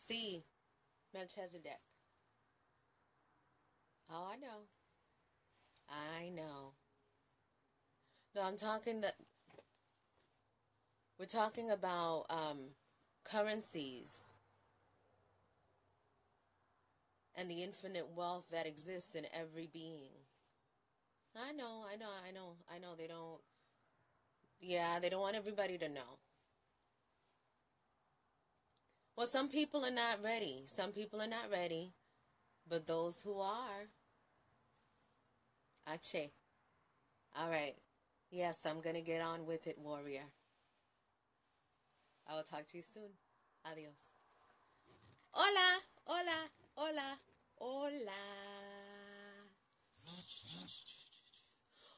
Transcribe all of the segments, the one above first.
See, Melchizedek. Oh, I know. I know. No, we're talking about currencies and the infinite wealth that exists in every being. I know. They don't. Yeah, they don't want everybody to know. Well, some people are not ready. Some people are not ready, but those who are, ache. All right. Yes, I'm gonna get on with it, warrior. I will talk to you soon. Adios. Hola, hola, hola, hola.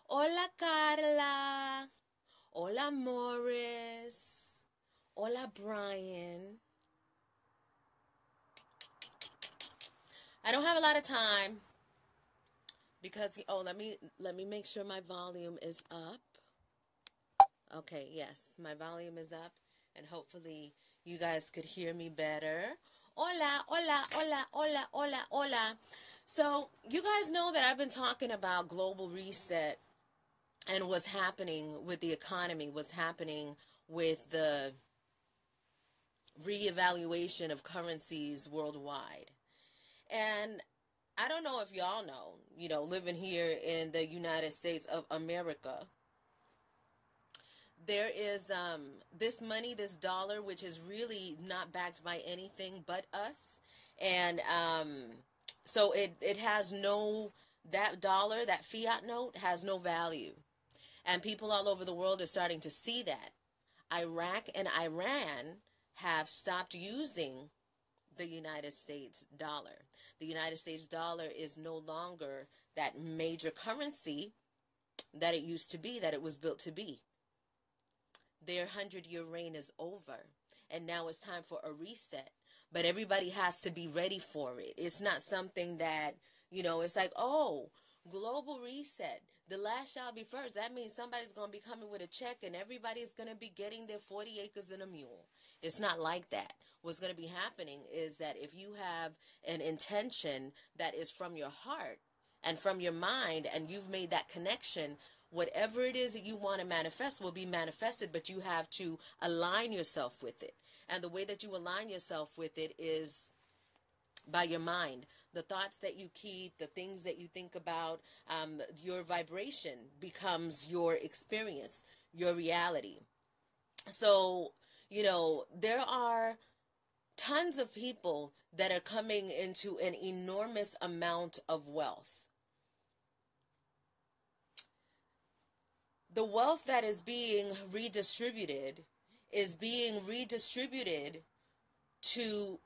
Hola, Carla. Hola, Morris. Hola, Brian. I don't have a lot of time because let me make sure my volume is up. Okay, yes, my volume is up and hopefully you guys could hear me better. Hola, hola, hola, hola, hola, hola. So, you guys know that I've been talking about global reset and what's happening with the economy, what's happening with the reevaluation of currencies worldwide. And I don't know if y'all know, living here in the United States of America, there is this money, this dollar, which is really not backed by anything but us. And so it has no, that dollar, that fiat note has no value. And people all over the world are starting to see that. Iraq and Iran have stopped using the United States dollar. The United States dollar is no longer that major currency that it used to be, that it was built to be. Their 100-year reign is over, and now it's time for a reset. But everybody has to be ready for it. It's not something that, it's like, oh, global reset. The last shall be first. That means somebody's going to be coming with a check and everybody's going to be getting their 40 acres and a mule. It's not like that. What's going to be happening is that if you have an intention that is from your heart and from your mind and you've made that connection, whatever it is that you want to manifest will be manifested, but you have to align yourself with it. And the way that you align yourself with it is by your mind. The thoughts that you keep, the things that you think about, your vibration becomes your experience, your reality. So, there are tons of people that are coming into an enormous amount of wealth. The wealth that is being redistributed is being redistributed to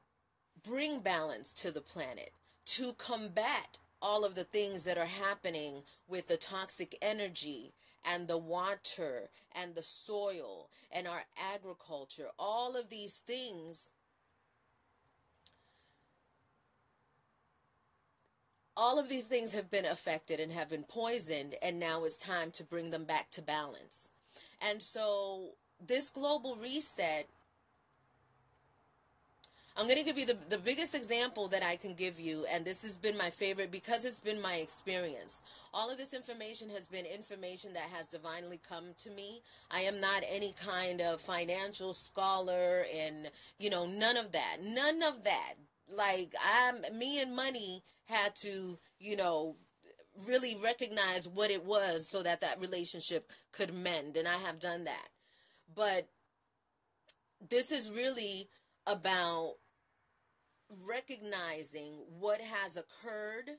bring balance to the planet, to combat all of the things that are happening with the toxic energy and the water and the soil and our agriculture. All of these things, have been affected and have been poisoned, and now it's time to bring them back to balance. And so this global reset, I'm going to give you the biggest example that I can give you, and this has been my favorite because it's been my experience. All of this information has been information that has divinely come to me. I am not any kind of financial scholar and, none of that. None of that. Like, me and money had to, really recognize what it was so that that relationship could mend, and I have done that. But this is really about recognizing what has occurred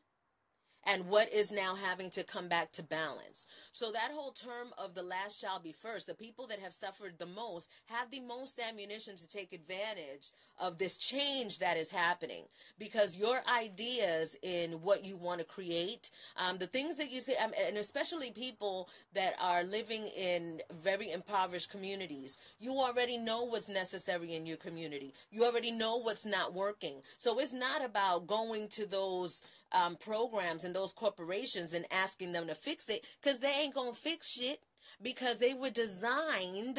and what is now having to come back to balance. So that whole term of the last shall be first, the people that have suffered the most have the most ammunition to take advantage of this change that is happening, because your ideas in what you want to create, the things that you say, and especially people that are living in very impoverished communities, you already know what's necessary in your community. You already know what's not working. So it's not about going to those programs and those corporations and asking them to fix it, because they ain't gonna fix shit, because they were designed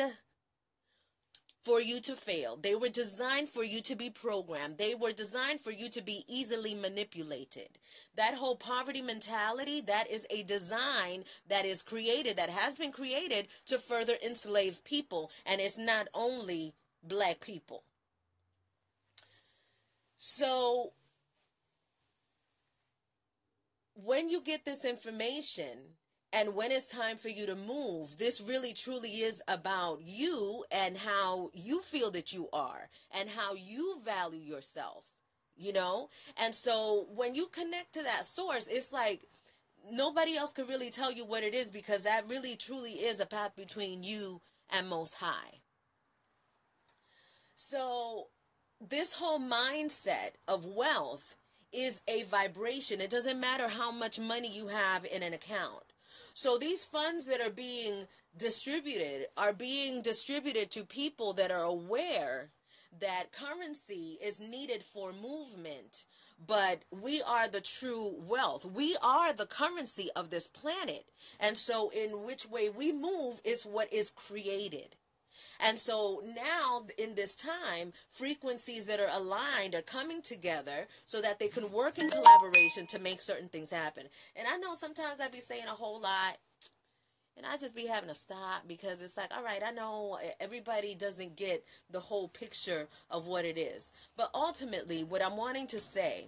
for you to fail. They were designed for you to be programmed. They were designed for you to be easily manipulated. That whole poverty mentality, that is a design that is created, that has been created to further enslave people. And it's not only black people. So when you get this information, and when it's time for you to move, this really truly is about you and how you feel that you are and how you value yourself, you know? And so when you connect to that source, it's like nobody else could really tell you what it is, because that really truly is a path between you and Most High. So this whole mindset of wealth is a vibration. It doesn't matter how much money you have in an account. So these funds that are being distributed to people that are aware that currency is needed for movement, but we are the true wealth. We are the currency of this planet. And so in which way we move is what is created. And so now in this time, frequencies that are aligned are coming together so that they can work in collaboration to make certain things happen. And I know sometimes I be saying a whole lot, and I just be having to stop, because it's like, all right, I know everybody doesn't get the whole picture of what it is. But ultimately, what I'm wanting to say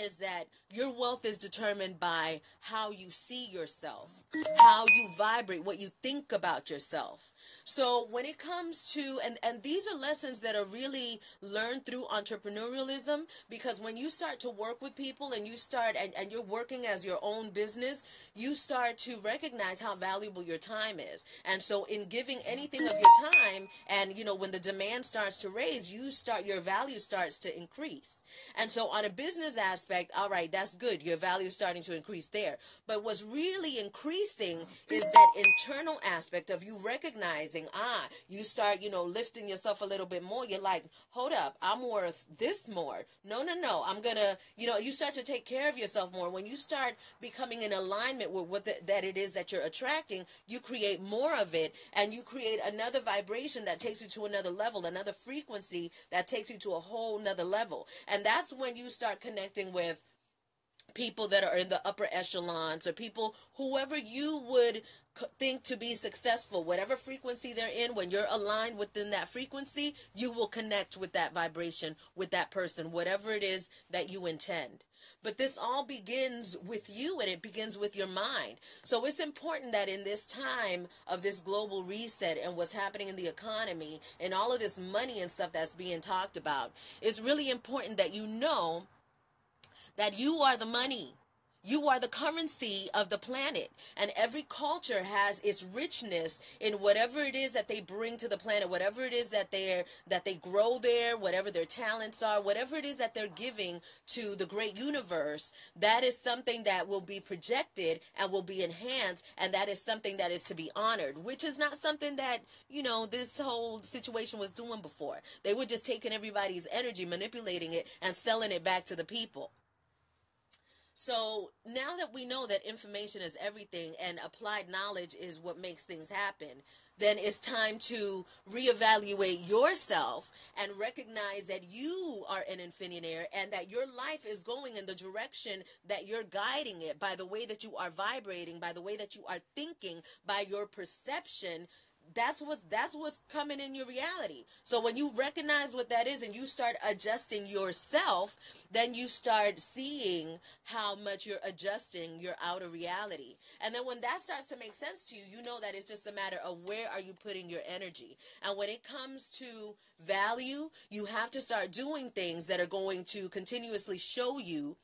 is that your wealth is determined by how you see yourself, how you vibrate, what you think about yourself. So when it comes to, and these are lessons that are really learned through entrepreneurialism, because when you start to work with people and you start, and you're working as your own business, you start to recognize how valuable your time is. And so in giving anything of your time, and you know, when the demand starts to raise, your value starts to increase. And so on a business aspect, all right, that's good. Your value is starting to increase there. But what's really increasing is that internal aspect of you recognizing, you start, lifting yourself a little bit more. You're like, hold up, I'm worth this more. No, I'm gonna, you start to take care of yourself more. When you start becoming in alignment with what that it is that you're attracting, you create more of it, and you create another vibration that takes you to another level, another frequency that takes you to a whole nother level. And that's when you start connecting with people that are in the upper echelons, or people, whoever you would think to be successful, whatever frequency they're in. When you're aligned within that frequency, you will connect with that vibration, with that person, whatever it is that you intend. But this all begins with you, and it begins with your mind. So it's important that in this time of this global reset and what's happening in the economy and all of this money and stuff that's being talked about, it's really important that you know that you are the money. You are the currency of the planet, and every culture has its richness in whatever it is that they bring to the planet, whatever it is that they grow there, whatever their talents are, whatever it is that they're giving to the great universe. That is something that will be projected and will be enhanced, and that is something that is to be honored, which is not something that, this whole situation was doing before. They were just taking everybody's energy, manipulating it, and selling it back to the people. So now that we know that information is everything and applied knowledge is what makes things happen, then it's time to reevaluate yourself and recognize that you are an infinitaire, and that your life is going in the direction that you're guiding it by the way that you are vibrating, by the way that you are thinking, by your perception. That's what's coming in your reality. So when you recognize what that is and you start adjusting yourself, then you start seeing how much you're adjusting your outer reality. And then when that starts to make sense to you, you know that it's just a matter of where are you putting your energy. And when it comes to value, you have to start doing things that are going to continuously show you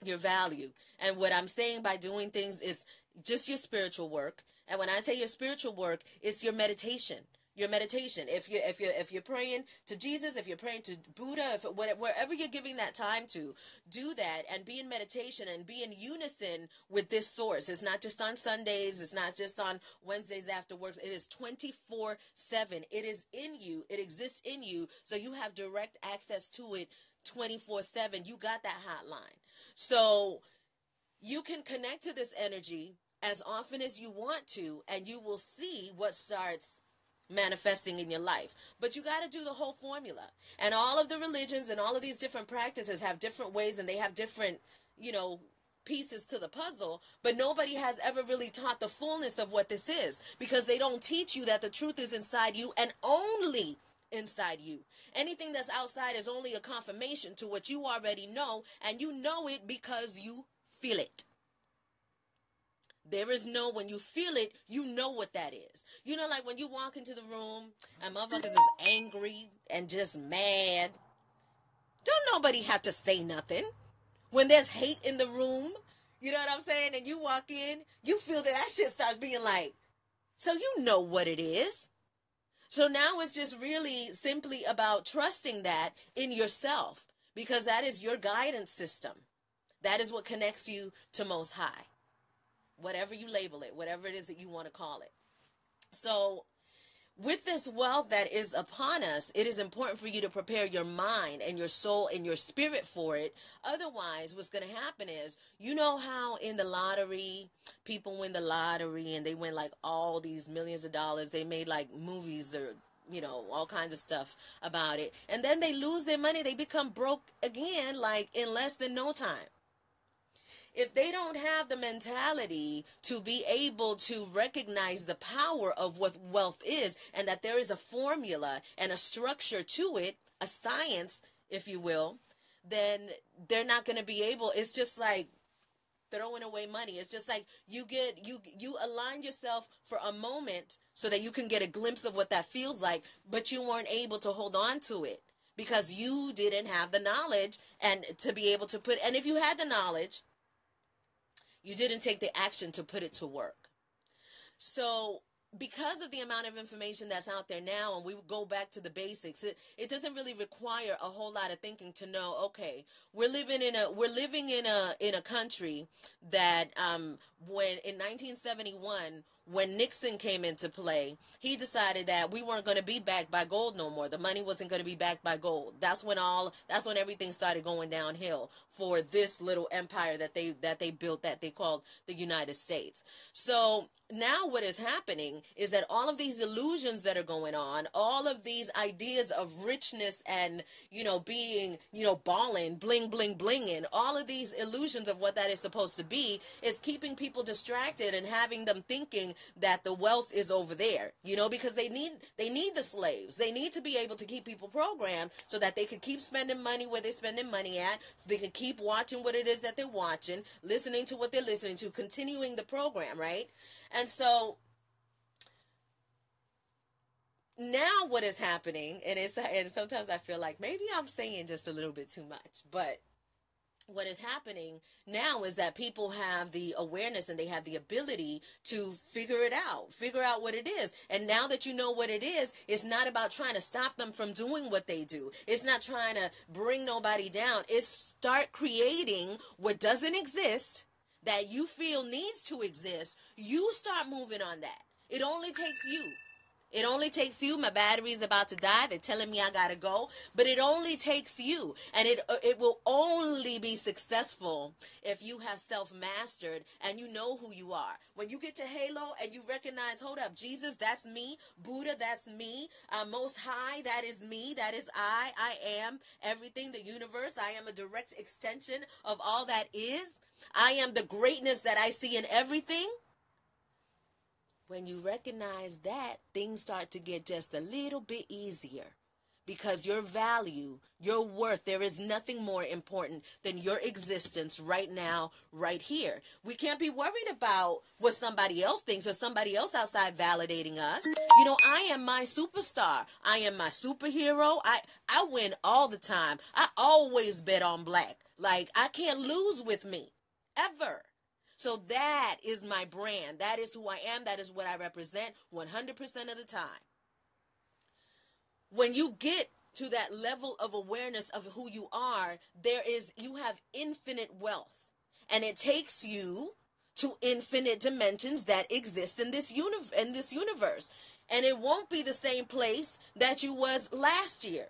your value. And what I'm saying by doing things is just your spiritual work. And when I say your spiritual work, it's your meditation. Your meditation. If you're praying to Jesus, if you're praying to Buddha, wherever you're giving that time to, do that and be in meditation and be in unison with this source. It's not just on Sundays. It's not just on Wednesdays after work. It is 24/7. It is in you. It exists in you. So you have direct access to it 24/7. You got that hotline. So you can connect to this energy as often as you want to, and you will see what starts manifesting in your life. But you got to do the whole formula. And all of the religions and all of these different practices have different ways, and they have different, pieces to the puzzle, but nobody has ever really taught the fullness of what this is, because they don't teach you that the truth is inside you and only inside you. Anything that's outside is only a confirmation to what you already know, and you know it because you feel it. There is when you feel it, you know what that is. Like when you walk into the room and motherfuckers is angry and just mad, don't nobody have to say nothing. When there's hate in the room, you know what I'm saying? And you walk in, you feel that shit starts being like, so you know what it is. So now it's just really simply about trusting that in yourself, because that is your guidance system. That is what connects you to Most High. Whatever you label it, whatever it is that you want to call it. So with this wealth that is upon us, it is important for you to prepare your mind and your soul and your spirit for it. Otherwise, what's going to happen is, how in the lottery, people win the lottery and they win like all these millions of dollars. They made like movies or, all kinds of stuff about it. And then they lose their money. They become broke again, like in less than no time. If they don't have the mentality to be able to recognize the power of what wealth is, and that there is a formula and a structure to it, a science, if you will, then they're not going to be able. It's just like throwing away money. It's just like you align yourself for a moment so that you can get a glimpse of what that feels like, but you weren't able to hold on to it because you didn't have the knowledge and to be able to and if you had the knowledge, you didn't take the action to put it to work. So because of the amount of information that's out there now, and we go back to the basics, it doesn't really require a whole lot of thinking to know, okay, we're living in a country that when in 1971, when Nixon came into play, he decided that we weren't going to be backed by gold no more. The money wasn't going to be backed by gold. That's when everything started going downhill for this little empire that they built, that they called the United States. So now what is happening is that all of these illusions that are going on, all of these ideas of richness and, being, balling, bling, bling, blinging, all of these illusions of what that is supposed to be is keeping people distracted and having them thinking that the wealth is over there, because they need the slaves. They need to be able to keep people programmed so that they could keep spending money where they're spending money at, so they can keep watching what it is that they're watching, listening to what they're listening to, continuing the program, right? And so now what is happening, and sometimes I feel like maybe I'm saying just a little bit too much, but what is happening now is that people have the awareness and they have the ability to figure out what it is. And now that you know what it is, it's not about trying to stop them from doing what they do. It's not trying to bring nobody down. It's start creating what doesn't exist that you feel needs to exist. You start moving on that. It only takes you. It only takes you. My battery is about to die. They're telling me I gotta go. But it only takes you. And it will only be successful if you have self-mastered and you know who you are. When you get your halo and you recognize, hold up, Jesus, that's me. Buddha, that's me. Most High, that is me. That is I. I am everything, the universe. I am a direct extension of all that is. I am the greatness that I see in everything. When you recognize that, things start to get just a little bit easier, because your value, your worth, there is nothing more important than your existence right now, right here. We can't be worried about what somebody else thinks or somebody else outside validating us. I am my superstar. I am my superhero. I win all the time. I always bet on black. Like, I can't lose with me, ever. So that is my brand. That is who I am. That is what I represent 100% of the time. When you get to that level of awareness of who you are, you have infinite wealth. And it takes you to infinite dimensions that exist in this universe. And it won't be the same place that you was last year.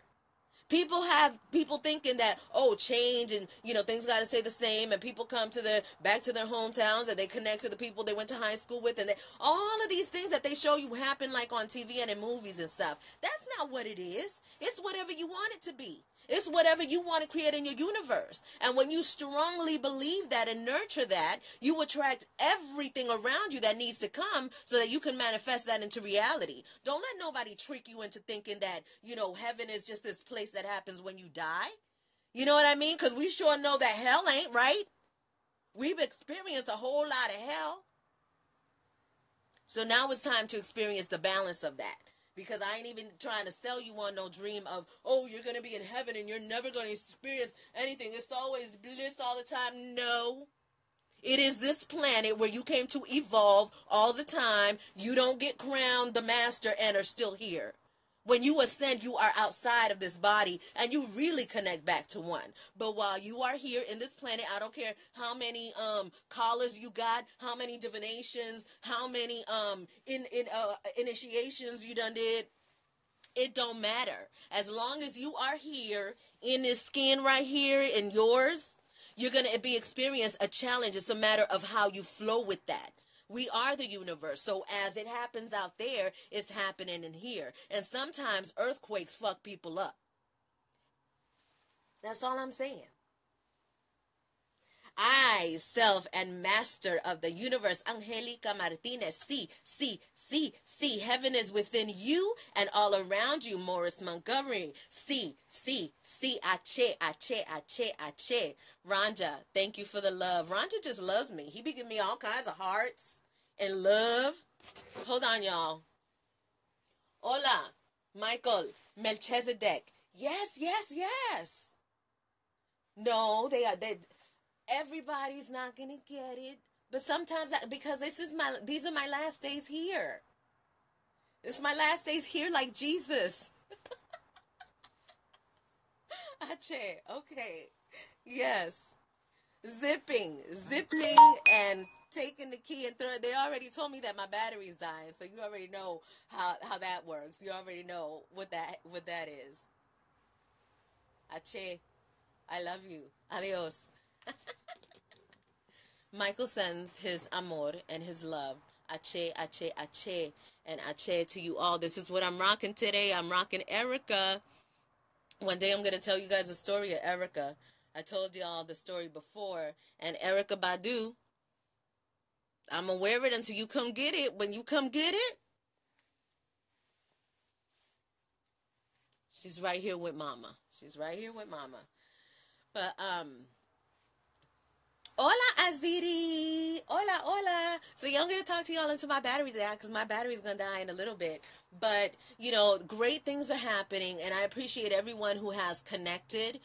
People thinking that, oh, change, and things got to stay the same, and people come to their back to their hometowns, and they connect to the people they went to high school with, and all of these things that they show you happen like on TV and in movies and stuff. That's not what it is. It's whatever you want it to be. It's whatever you want to create in your universe. And when you strongly believe that and nurture that, you attract everything around you that needs to come so that you can manifest that into reality. Don't let nobody trick you into thinking that, heaven is just this place that happens when you die. You know what I mean? Because we sure know that hell ain't, right? We've experienced a whole lot of hell. So now it's time to experience the balance of that. Because I ain't even trying to sell you on no dream of, oh, you're going to be in heaven and you're never going to experience anything. It's always bliss all the time. No. It is this planet where you came to evolve all the time. You don't get crowned the master and are still here. When you ascend, you are outside of this body and you really connect back to one. But while you are here in this planet, I don't care how many collars you got, how many divinations, how many initiations you done did. It don't matter. As long as you are here in this skin right here in yours, you're going to be experience a challenge. It's a matter of how you flow with that. We are the universe. So as it happens out there, it's happening in here. And sometimes earthquakes fuck people up. That's all I'm saying. I, self and master of the universe, Angelica Martinez, see, heaven is within you and all around you, Morris Montgomery. See, ache. Ranja, thank you for the love. Ranja just loves me. He be giving me all kinds of hearts and love. Hold on, y'all. Hola, Michael, Melchizedek. Yes. No, everybody's not gonna get it, but sometimes because these are my last days here. It's my last days here, like Jesus. Ache, okay, yes, zipping, and taking the key and throwing. They already told me that my battery's dying, so you already know how that works. You already know what that is. Ache, I love you. Adios. Michael sends his amor and his love. Ache, and ache to you all. This is what I'm rocking today. I'm rocking Erica. One day I'm going to tell you guys a story of Erica. I told y'all the story before. And Erica Badu, I'm going to wear it until you come get it. When you come get it, she's right here with mama. But, hola, Aziri. Hola. So I'm going to talk to y'all until my battery's out because my battery's going to die in a little bit. But, great things are happening, and I appreciate everyone who has connected.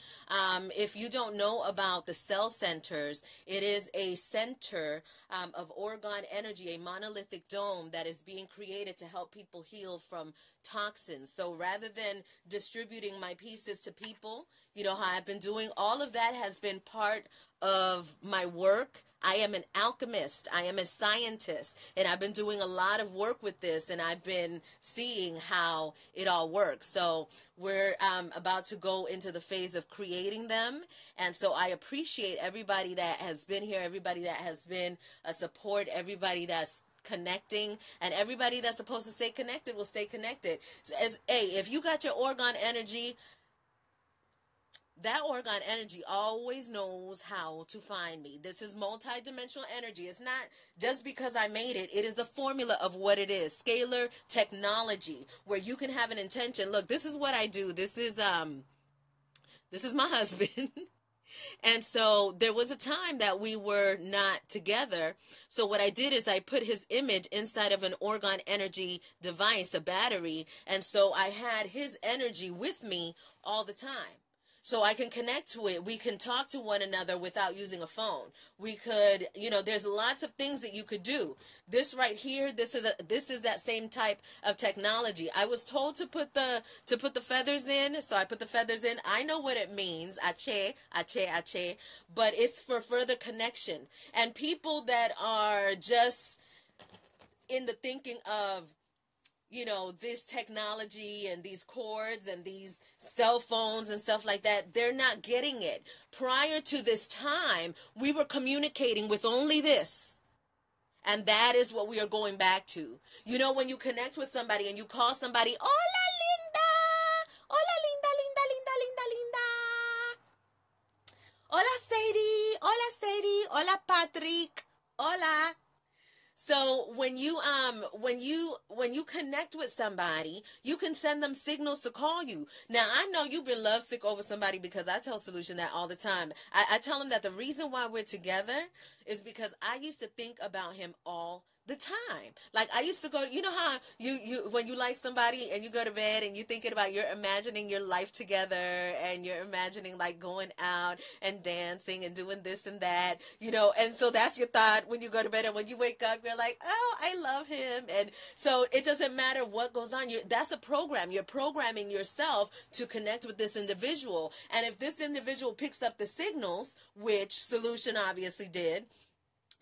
If you don't know about the cell centers, it is a center of Orgone Energy, a monolithic dome that is being created to help people heal from toxins. So rather than distributing my pieces to people, how I've been doing, all of that has been part of my work. I am an alchemist. I am a scientist, and I've been doing a lot of work with this, and I've been seeing how it all works. So we're about to go into the phase of creating them, and so I appreciate everybody that has been here, everybody that has been a support, everybody that's connecting, and everybody that's supposed to stay connected will stay connected. So if you got your Orgone energy, that Orgone energy always knows how to find me. This is multidimensional energy. It's not just because I made it. It is the formula of what it is. Scalar technology, where you can have an intention. Look, this is what I do. This is my husband. And so there was a time that we were not together. So what I did is I put his image inside of an Orgone energy device, a battery. And so I had his energy with me all the time. So I can connect to it. We can talk to one another without using a phone. We could, there's lots of things that you could do. This right here, this is that same type of technology. I was told to put the feathers in, so I put the feathers in. I know what it means, ache, but it's for further connection. And people that are just in the thinking of this technology and these cords and these cell phones and stuff like that, they're not getting it. Prior to this time, we were communicating with only this. And that is what we are going back to. When you connect with somebody and you call somebody, hola linda, hola linda, linda, linda, linda, linda. Hola Sadie, hola Sadie, hola Patrick, hola. So when you connect with somebody, you can send them signals to call you. Now I know you've been lovesick over somebody, because I tell Solution that all the time. I tell him that the reason why we're together is because I used to think about him all the time. Like I used to go, you know how you when you like somebody and you go to bed and you're imagining your life together, and you're imagining like going out and dancing and doing this and that, and so that's your thought when you go to bed, and when you wake up you're like, oh, I love him. And so it doesn't matter what goes on. That's a program. You're programming yourself to connect with this individual, and if this individual picks up the signals, which Solution obviously did,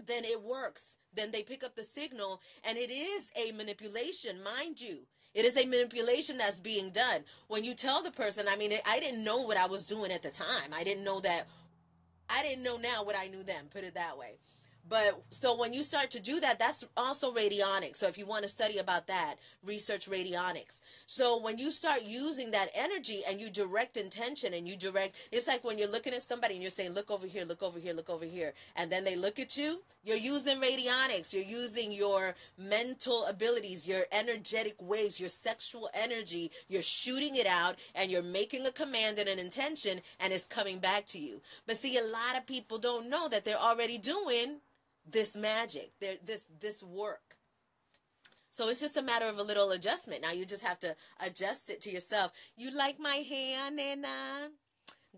then it works. Then they pick up the signal, and it is a manipulation, mind you. It is a manipulation that's being done. When you tell the person, I didn't know what I was doing at the time. I didn't know now what I knew then, put it that way. But so when you start to do that, that's also radionics. So if you want to study about that, research radionics. So when you start using that energy and you direct intention and it's like when you're looking at somebody and you're saying, look over here, look over here, look over here. And then they look at you, you're using radionics. You're using your mental abilities, your energetic waves, your sexual energy. You're shooting it out and you're making a command and an intention, and it's coming back to you. But see, a lot of people don't know that they're already doing this magic, this work. So it's just a matter of a little adjustment. Now you just have to adjust it to yourself. You like my hair, nena?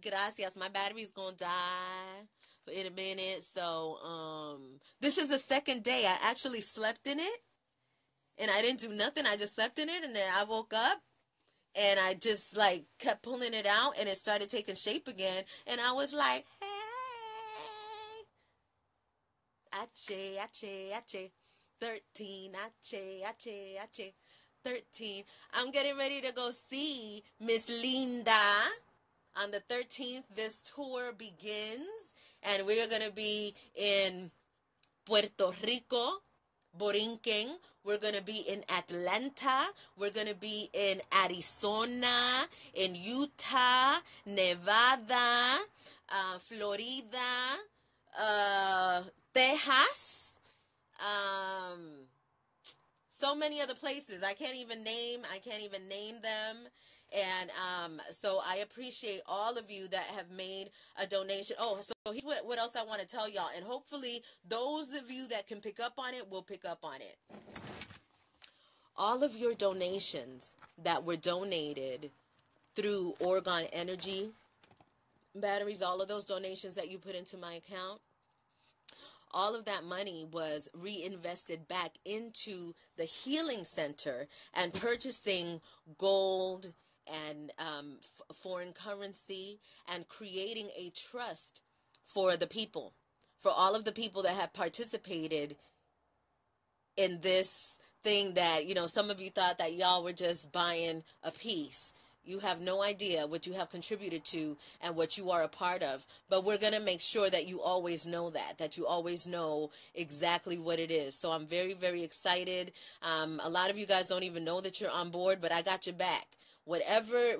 Gracias. My battery's gonna die in a minute. So this is the second day. I actually slept in it, and I didn't do nothing. I just slept in it, and then I woke up, and I just like kept pulling it out, and it started taking shape again. And I was like, hey. Ache, ache, ache. 13, ache, ache, ache. 13. I'm getting ready to go see Miss Linda. On the 13th, this tour begins, and we're going to be in Puerto Rico, Borinquen. We're going to be in Atlanta. We're going to be in Arizona, in Utah, Nevada, Florida, Texas, so many other places. I can't even name them. And so I appreciate all of you that have made a donation. Oh, so here's what else I want to tell y'all. And hopefully those of you that can pick up on it will pick up on it. All of your donations that were donated through Oregon Energy batteries, all of those donations that you put into my account, all of that money was reinvested back into the healing center and purchasing gold and foreign currency and creating a trust for the people, for all of the people that have participated in this thing that, some of you thought that y'all were just buying a piece. You have no idea what you have contributed to and what you are a part of. But we're going to make sure that you always know that you always know exactly what it is. So I'm very, very excited. A lot of you guys don't even know that you're on board, but I got your back. Whatever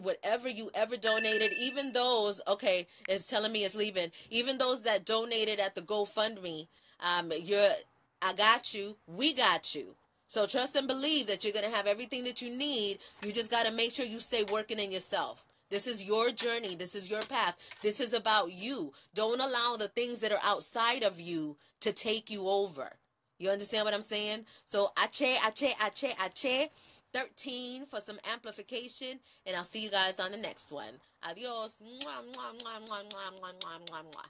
you ever donated, even those, okay, it's telling me it's leaving, even those that donated at the GoFundMe, I got you, we got you. So trust and believe that you're going to have everything that you need. You just got to make sure you stay working in yourself. This is your journey. This is your path. This is about you. Don't allow the things that are outside of you to take you over. You understand what I'm saying? So ache, 13 for some amplification, and I'll see you guys on the next one. Adios. Mwah, mwah, mwah, mwah, mwah, mwah, mwah, mwah.